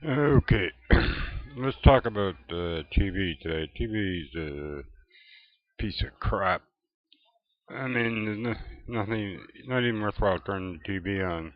Okay, let's talk about TV today. TV's a piece of crap. I mean, there's nothing, not even worthwhile turning the TV on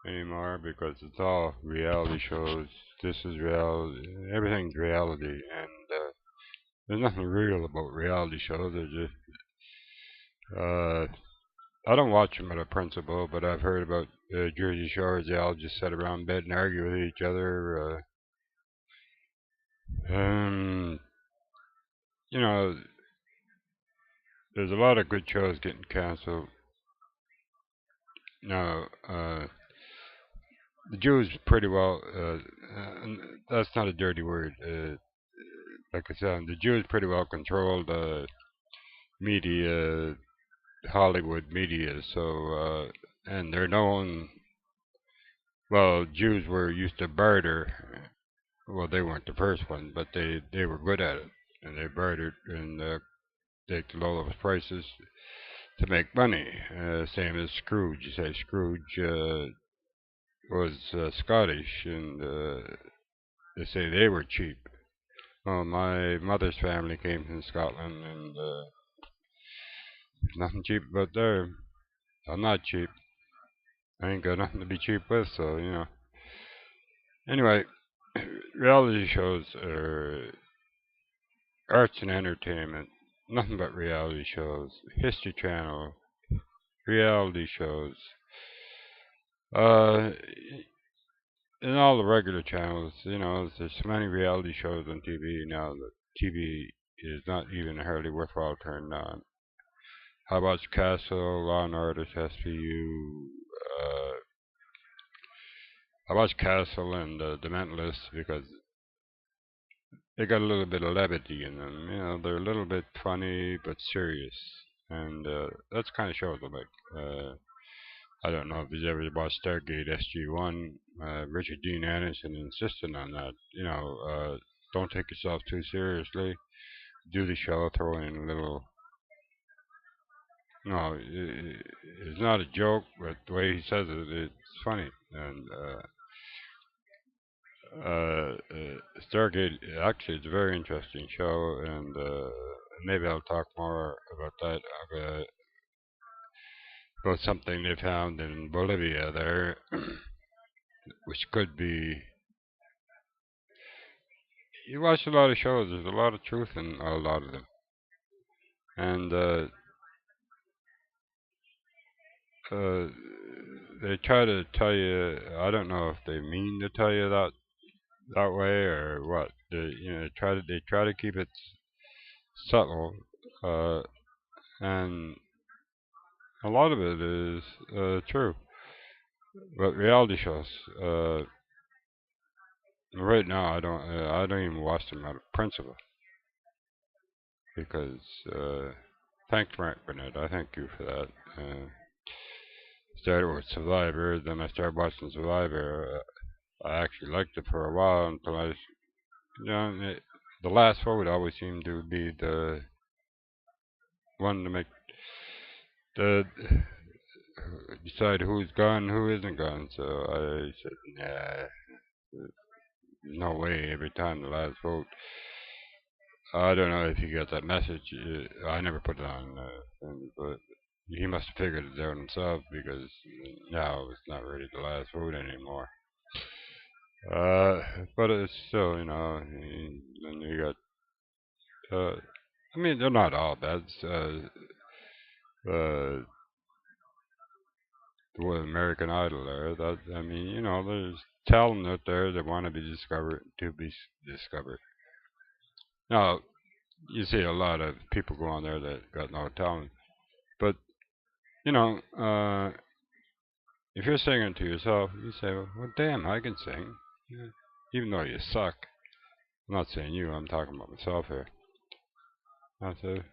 anymore because it's all reality shows. This is reality. Everything's reality, and there's nothing real about reality shows. They're just. Uh, I don't watch them out of principle, but I've heard about Jersey Shores. They all just sit around in bed and argue with each other. Um, you know, there's a lot of good shows getting canceled. No, the Jews pretty well. That's not a dirty word. Like I said, the Jews pretty well control the media, Hollywood media. And they're known. Well, Jews were used to barter. Well, they weren't the first one, but they were good at it, and they bartered and take the lowest prices to make money. Same as Scrooge. You say Scrooge was Scottish, and they say they were cheap. Well, my mother's family came from Scotland, and there's nothing cheap about there. I'm not cheap. I ain't got nothing to be cheap with, so you know. Anyway, reality shows are arts and entertainment. Nothing but reality shows. History Channel, reality shows. Uh, and all the regular channels, you know, there's so many reality shows on TV now that TV is not even hardly worthwhile turning on. How about Castle, Law and Order, SVU? I watch Castle and The Mentalist because they got a little bit of levity in them. You know, they're a little bit funny but serious, and that's kind of shows I like. I don't know if you've ever watched Stargate SG-1. Richard Dean Anderson insisted on that. You know, don't take yourself too seriously. Do the show, throw in a little. No, it's not a joke, but the way he says it, it's funny. And Stargate, actually, it's a very interesting show, and maybe I'll talk more about that, uh, about something they found in Bolivia there, which could be. You watch a lot of shows, there's a lot of truth in a lot of them. And uh, they try to tell you, I don't know if they mean to tell you that way or what. They try to keep it subtle, uh, and a lot of it is true. But reality shows, right now, I don't even watch them out of principle because, thanks Frank Burnett, I thank you for that. Started with Survivor, then I started watching Survivor. I actually liked it for a while until you know, the last vote always seemed to be the one to make the decide who's gone, who isn't gone. So I said, nah, no way. Every time the last vote. I don't know if you got that message. I never put it on, but he must have figured it out himself because now it's not really the last vote anymore. Uh, but it's still, you know, and you got. I mean, they're not all bad. Uh, with American Idol there. That I mean, you know, there's talent out there that want to be discovered. Now, you see a lot of people go on there that got no talent, but you know, if you're singing to yourself, you say, "Well, damn, I can sing," yeah. Even though you suck. I'm not saying you. I'm talking about myself here. I say, it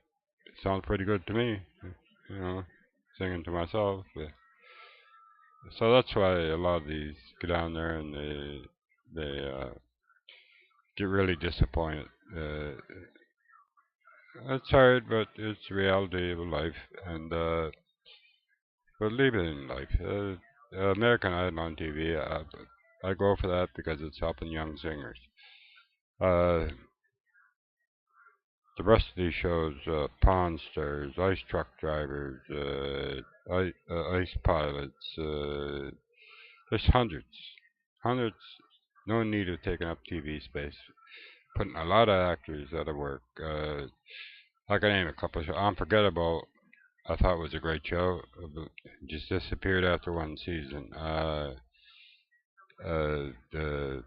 sounds pretty good to me, you know, singing to myself. So that's why a lot of these go down there and they get really disappointed. Uh, it's hard, but it's the reality of life, and but leave it in life. American Idol on TV. I go for that because it's helping young singers. Uh, the rest of these shows, Pawn Stars, Ice Truck Drivers, Ice Pilots, there's hundreds. Hundreds. No need of taking up TV space. Putting a lot of actors out of work. I can name a couple. Unforgettable, I thought was a great show. Just disappeared after one season. The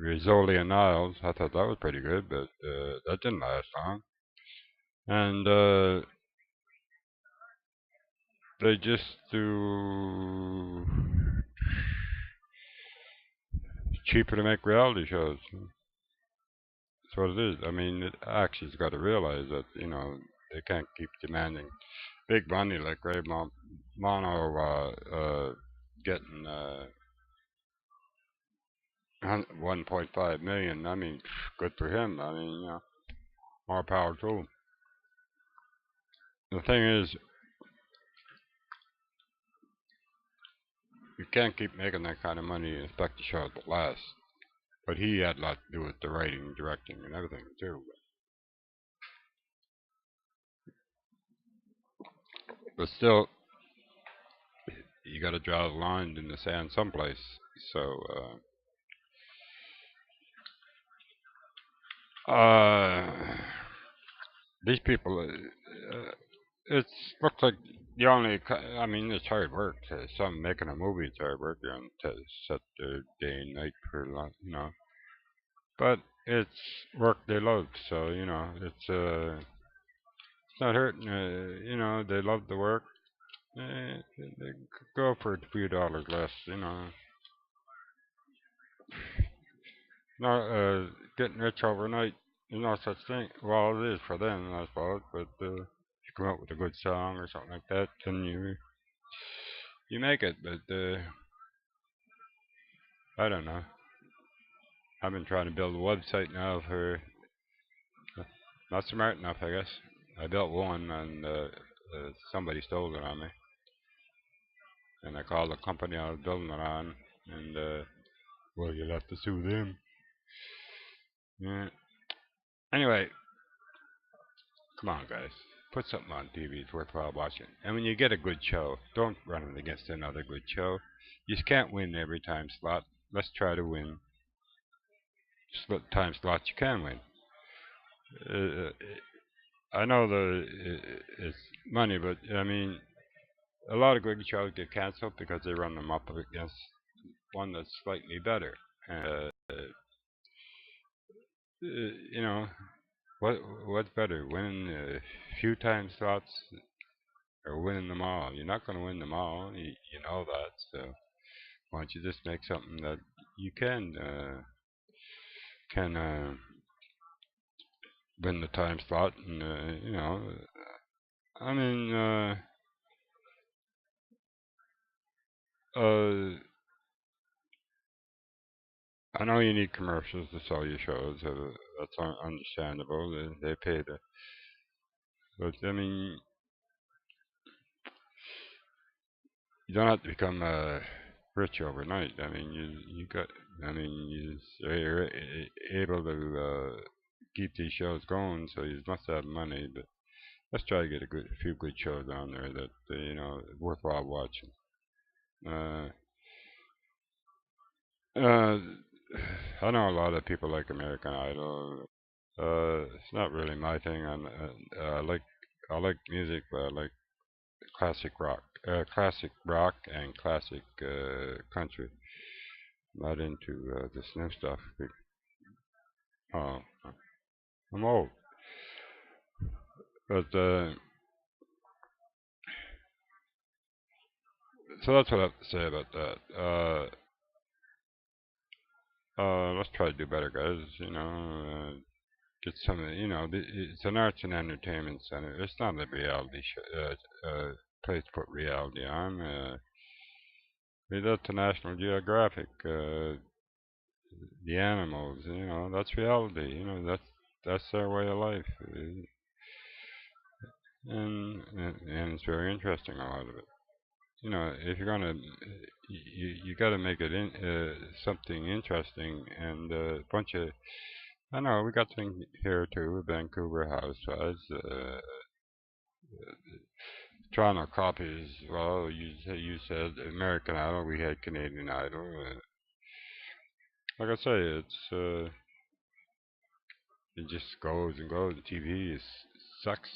Rizzoli and Niles, I thought that was pretty good, but that didn't last long. And they just do cheaper to make reality shows. That's what it is. I mean, it actually's got to realize that they can't keep demanding big money like Mono getting 1.5 million. I mean, good for him. I mean, more power to him. The thing is, you can't keep making that kind of money and expect the show to last. But he had a lot to do with the writing, directing, and everything too. But still, you got to draw the line in the sand someplace. So, these people, it looks like the only. I mean, it's hard work. Some making a movie, it's hard work. You know, to set the day and night for a lot, But it's work they love, so it's not hurting. They love the work. They go for a few dollars less. Not getting rich overnight. There's no such thing. Well, it is for them, I suppose. But if you come up with a good song or something like that, then you make it. But I don't know. I've been trying to build a website now for not smart enough, I guess. I built one and somebody stole it on me, and I called the company I was building it on, and well, you'll have to sue them. Yeah. Anyway, come on, guys. Put something on TV. It's worthwhile watching. And when you get a good show, don't run it against another good show. You just can't win every time slot. Let's try to win time slots you can win. Uh, I know it's money, but I mean, a lot of good shows get canceled because they run them up against one that's slightly better. And you know, what's better, winning a few time slots or winning them all? You're not going to win them all. You know that. So why don't you just make something that you can win the time slot? And I mean, uh, I know you need commercials to sell your shows. That's understandable. They pay the, but I mean, you don't have to become rich overnight. I mean, you got. I mean, you're able to keep these shows going, so you must have money. But let's try to get a few good shows on there that worthwhile watching. Uh, uh, I know a lot of people like American Idol. It's not really my thing. I like music, but I like classic rock and classic country. Not into this new stuff. Oh, I'm old, but so that's what I have to say about that. Let's try to do better, guys. Get some. It's an arts and entertainment center. It's not a reality place to put reality on. Leave that to National Geographic. The animals. That's reality. That's their way of life, and it's very interesting. A lot of it. if you're gonna, you got to make it something interesting and a bunch of. I know we got things here too, Vancouver Housewives, Toronto copies. Well, you said American Idol, we had Canadian Idol. Like I say, it just goes and goes. The TV sucks.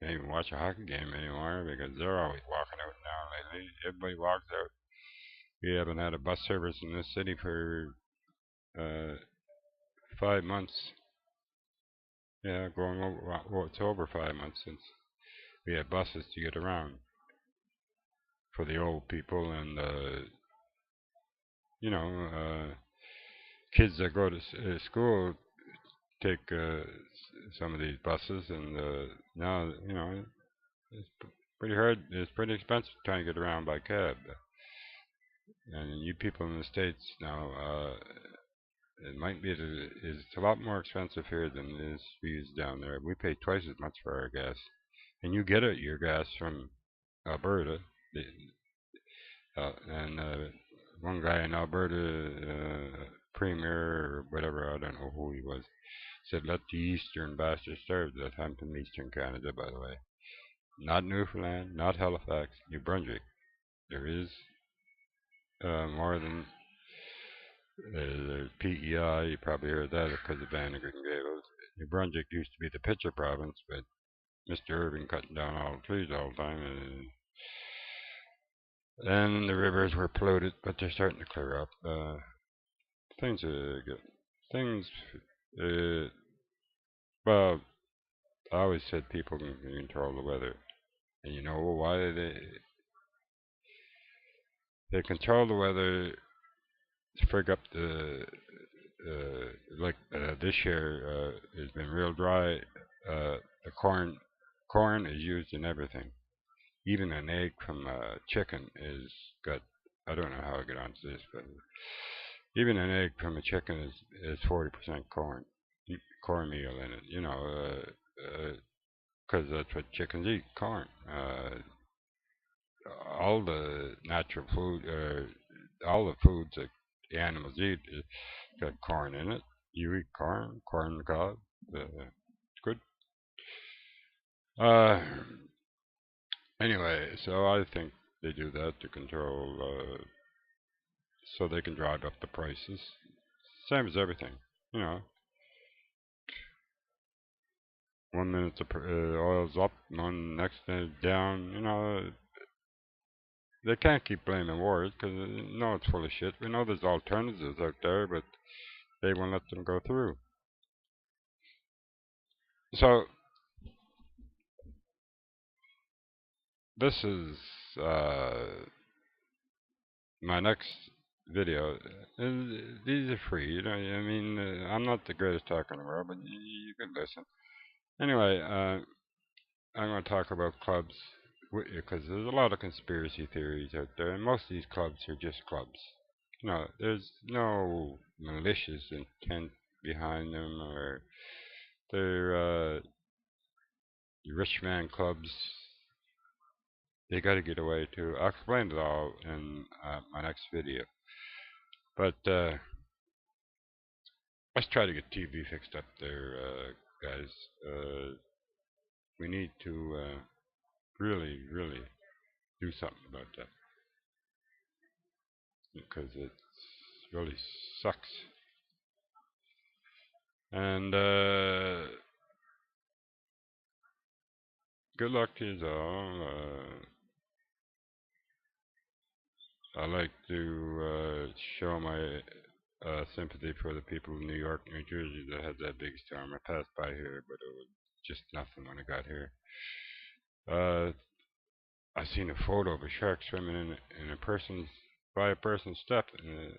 Can't even watch a hockey game anymore because they're always walking out now lately. Everybody walks out. We haven't had a bus service in this city for uh, 5 months. Yeah, going over. Well, it's over 5 months since we had buses to get around for the old people and you know kids that go to school take some of these buses, and now it's pretty hard. It's pretty expensive trying to get around by cab. And you people in the states now, it might be it's a lot more expensive here than it is for you down there. We pay twice as much for our gas, and you get your gas from Alberta. And one guy in Alberta, premier or whatever, I don't know who he was, said, "Let the eastern bastards starve." That I'm from eastern Canada, by the way. Not Newfoundland, not Halifax, New Brunswick. There is more than there's PEI. You probably heard that because of Bannegan Gables. New Brunswick used to be the pitcher province, but Mr. Irving cutting down all the trees all the time, and the rivers were polluted, but they're starting to clear up. Things are good. Things, uh, well, I always said people can control the weather, and you know why they control the weather to frig up the like this year has been real dry. The corn is used in everything. Even an egg from a chicken is got. I don't know how I get onto this, but even an egg from a chicken is 40% cornmeal in it. Because that's what chickens eat, corn. All the natural food, all the foods that the animals eat, got corn in it. You eat corn, corn on the cob. It's good. Uh, anyway, so I think they do that to control, so they can drive up the prices. Same as everything, you know. 1 minute the oil's up, one next minute down. They can't keep blaming wars because they know it's full of shit. We know there's alternatives out there, but they won't let them go through. So this is my next video. These are free. I mean, I'm not the greatest talker in the world, but you can listen. Anyway, I'm going to talk about clubs because there's a lot of conspiracy theories out there, and most of these clubs are just clubs. There's no malicious intent behind them, or they're rich man clubs. They got to get away too. I'll explain it all in my next video. But let's try to get TV fixed up there, guys. We need to really, really do something about that because it really sucks. And good luck to you all. I like to show my sympathy for the people in New York, New Jersey that had that big storm. I passed by here, but it was just nothing when I got here. Uh, I seen a photo of a shark swimming in a person's by a person's step, and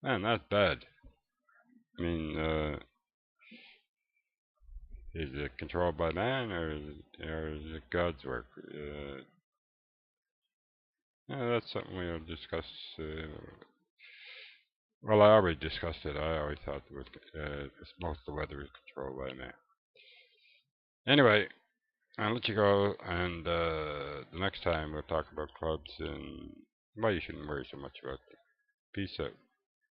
man, that's bad. I mean, is it controlled by man or is it God's work? Yeah, that's something we'll discuss. Well, I already discussed it. I always thought most of the weather is controlled by man. Anyway, I'll let you go, and the next time we'll talk about clubs and why you shouldn't worry so much about them. Peace out.